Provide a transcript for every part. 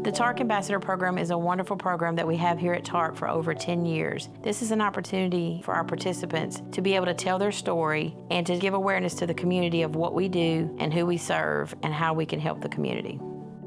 The Tarc Ambassador Program is a wonderful program that we have here at Tarc for over 10 years. This is an opportunity for our participants to be able to tell their story and to give awareness to the community of what we do and who we serve and how we can help the community.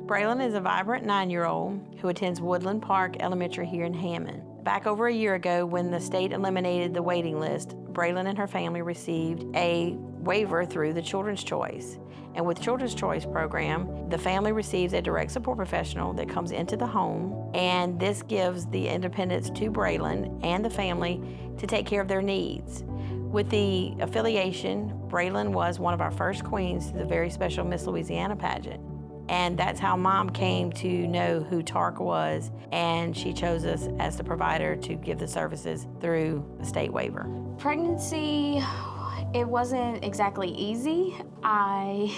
Braylon is a vibrant 9-year-old who attends Woodland Park Elementary here in Hammond. Back over a year ago, when the state eliminated the waiting list, Braylon and her family received a waiver through the Children's Choice. And with Children's Choice program, the family receives a direct support professional that comes into the home, and this gives the independence to Braylon and the family to take care of their needs. With the affiliation, Braylon was one of our first queens to the very special Miss Louisiana pageant. And that's how Mom came to know who Tarc was, and she chose us as the provider to give the services through a state waiver. Pregnancy, it wasn't exactly easy. I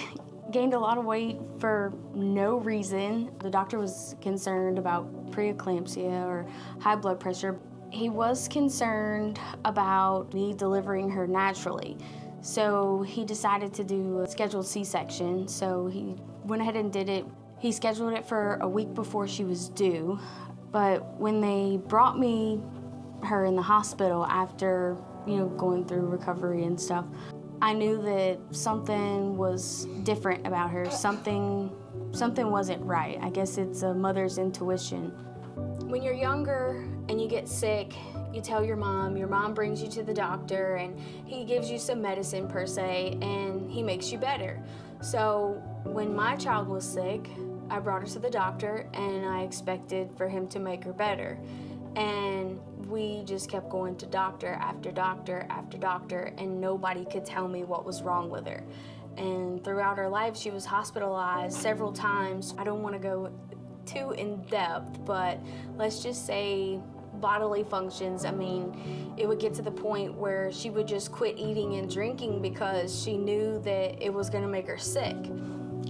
gained a lot of weight for no reason. The doctor was concerned about preeclampsia or high blood pressure. He was concerned about me delivering her naturally. So he decided to do a scheduled C-section. So he went ahead and did it. He scheduled it for a week before she was due. But when they brought me her in the hospital after, going through recovery and stuff, I knew that something was different about her. Something wasn't right. I guess it's a mother's intuition. When you're younger and you get sick, you tell your mom brings you to the doctor, and he gives you some medicine per se, and he makes you better. So when my child was sick, I brought her to the doctor, and I expected for him to make her better. And we just kept going to doctor after doctor after doctor, and nobody could tell me what was wrong with her. And throughout her life, she was hospitalized several times. I don't want to go too in depth, but let's just say bodily functions. I mean, it would get to the point where she would just quit eating and drinking because she knew that it was going to make her sick.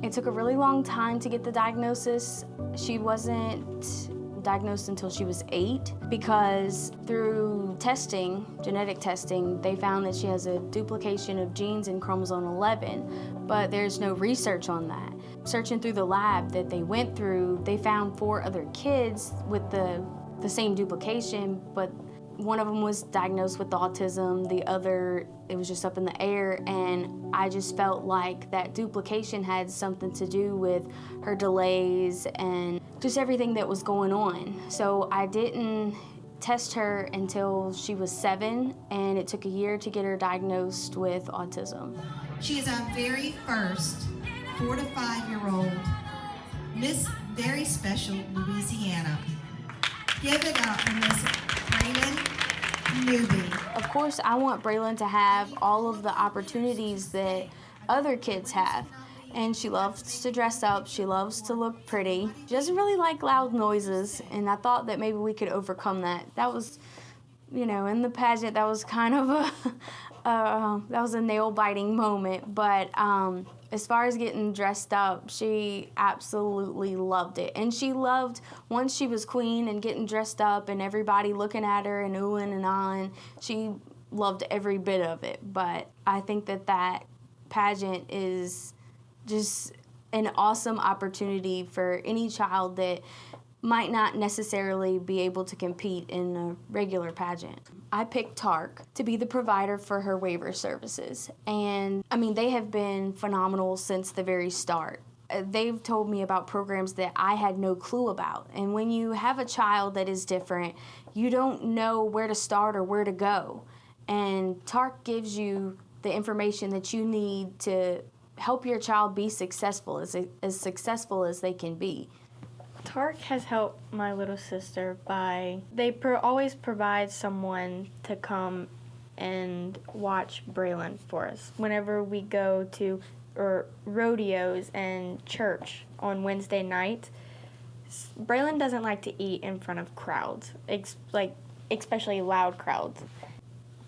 It took a really long time to get the diagnosis. She wasn't diagnosed until she was 8 because through testing, genetic testing, they found that she has a duplication of genes in chromosome 11, but there's no research on that. Searching through the lab that they went through, they found 4 other kids with the same duplication, but one of them was diagnosed with autism, the other, it was just up in the air, and I just felt like that duplication had something to do with her delays and just everything that was going on. So I didn't test her until she was 7, and it took a year to get her diagnosed with autism. She is our very first 4 to 5-year-old Miss Very Special Louisiana. Give it up for Miss Braylon Newby. Of course, I want Braylon to have all of the opportunities that other kids have. And she loves to dress up, she loves to look pretty. She doesn't really like loud noises, and I thought that maybe we could overcome that. That was, in the pageant, that was kind of that was a nail-biting moment, but as far as getting dressed up, she absolutely loved it. And she loved, once she was queen and getting dressed up and everybody looking at her and oohing and ahhing, she loved every bit of it. But I think that pageant is just an awesome opportunity for any child that might not necessarily be able to compete in a regular pageant. I picked Tarc to be the provider for her waiver services. And they have been phenomenal since the very start. They've told me about programs that I had no clue about. And when you have a child that is different, you don't know where to start or where to go. And Tarc gives you the information that you need to help your child be successful, as successful as they can be. Tarc has helped my little sister by, they always provide someone to come and watch Braylon for us. Whenever we go to rodeos and church on Wednesday night, Braylon doesn't like to eat in front of crowds, especially loud crowds.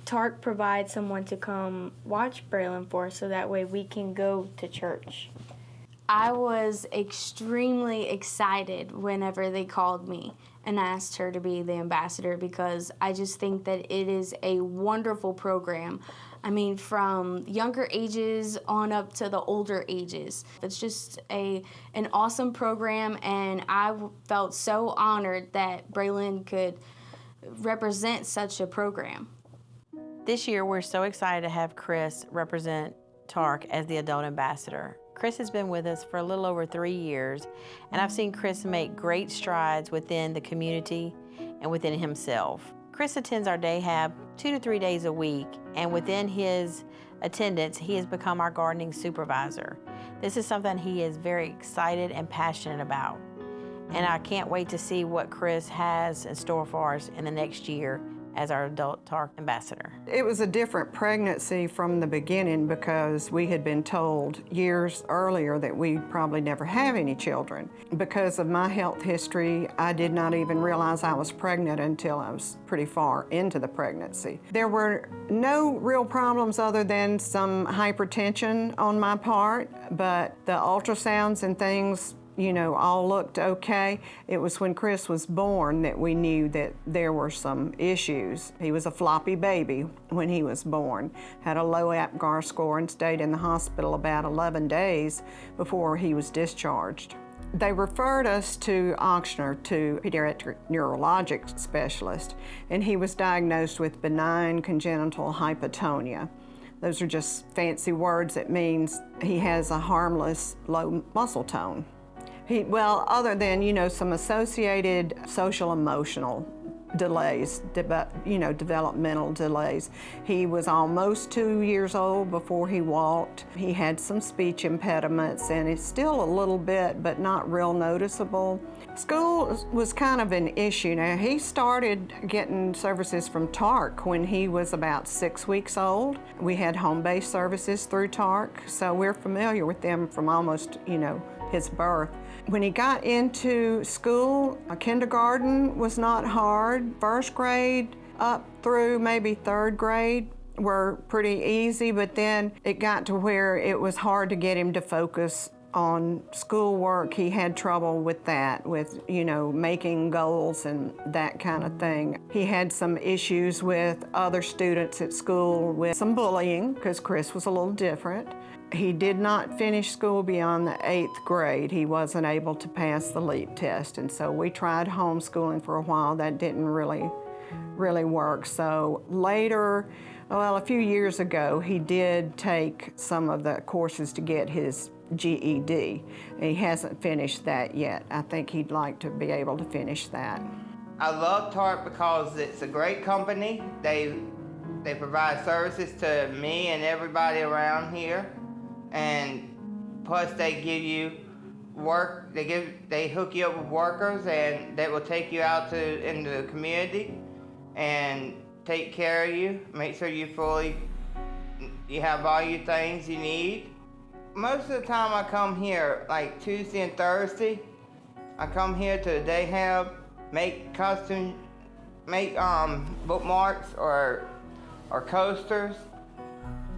Tarc provides someone to come watch Braylon for us so that way we can go to church. I was extremely excited whenever they called me and asked her to be the ambassador because I just think that it is a wonderful program. I mean, from younger ages on up to the older ages. It's just an awesome program, and I felt so honored that Braylon could represent such a program. This year, we're so excited to have Chris represent Tarc as the adult ambassador. Chris has been with us for a little over 3 years, and I've seen Chris make great strides within the community and within himself. Chris attends our day hab 2 to 3 days a week, and within his attendance, he has become our gardening supervisor. This is something he is very excited and passionate about, and I can't wait to see what Chris has in store for us in the next year as our adult Tarc ambassador. It was a different pregnancy from the beginning because we had been told years earlier that we'd probably never have any children. Because of my health history, I did not even realize I was pregnant until I was pretty far into the pregnancy. There were no real problems other than some hypertension on my part, but the ultrasounds and things, you know, all looked okay. It was when Chris was born that we knew that there were some issues. He was a floppy baby when he was born, had a low APGAR score and stayed in the hospital about 11 days before he was discharged. They referred us to Ochsner, to pediatric neurologic specialist, and he was diagnosed with benign congenital hypotonia. Those are just fancy words that means he has a harmless low muscle tone. Well, other than, you know, some associated social emotional delays, developmental delays. He was almost 2 years old before he walked. He had some speech impediments, and it's still a little bit, but not real noticeable. School was kind of an issue. Now, he started getting services from Tarc when he was about 6 weeks old. We had home-based services through Tarc, so we're familiar with them from almost, his birth. When he got into school, kindergarten was not hard. First grade up through maybe third grade were pretty easy, but then it got to where it was hard to get him to focus on schoolwork. He had trouble with that, with, making goals and that kind of thing. He had some issues with other students at school with some bullying, because Chris was a little different. He did not finish school beyond the 8th grade. He wasn't able to pass the LEAP test, and so we tried homeschooling for a while. That didn't really work. So later, a few years ago, he did take some of the courses to get his GED. He hasn't finished that yet. I think he'd like to be able to finish that. I love Tarc because it's a great company. They provide services to me and everybody around here. And plus they give you work, they hook you up with workers and that will take you out into the community and take care of you, make sure you have all your things you need. Most of the time I come here, like Tuesday and Thursday, I come here to the day hab, make bookmarks or coasters.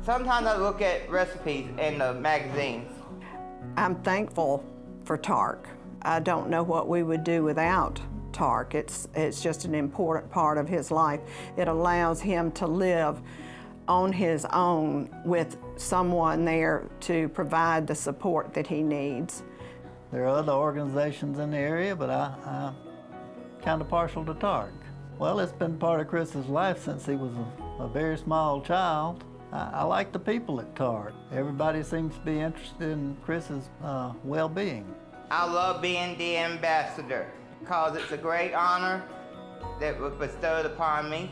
Sometimes I look at recipes in the magazines. I'm thankful for Tarc. I don't know what we would do without Tarc. It's just an important part of his life. It allows him to live on his own with someone there to provide the support that he needs. There are other organizations in the area, but I'm kind of partial to Tarc. Well, it's been part of Chris's life since he was a very small child. I like the people at Tarc. Everybody seems to be interested in Chris's well-being. I love being the ambassador because it's a great honor that was bestowed upon me.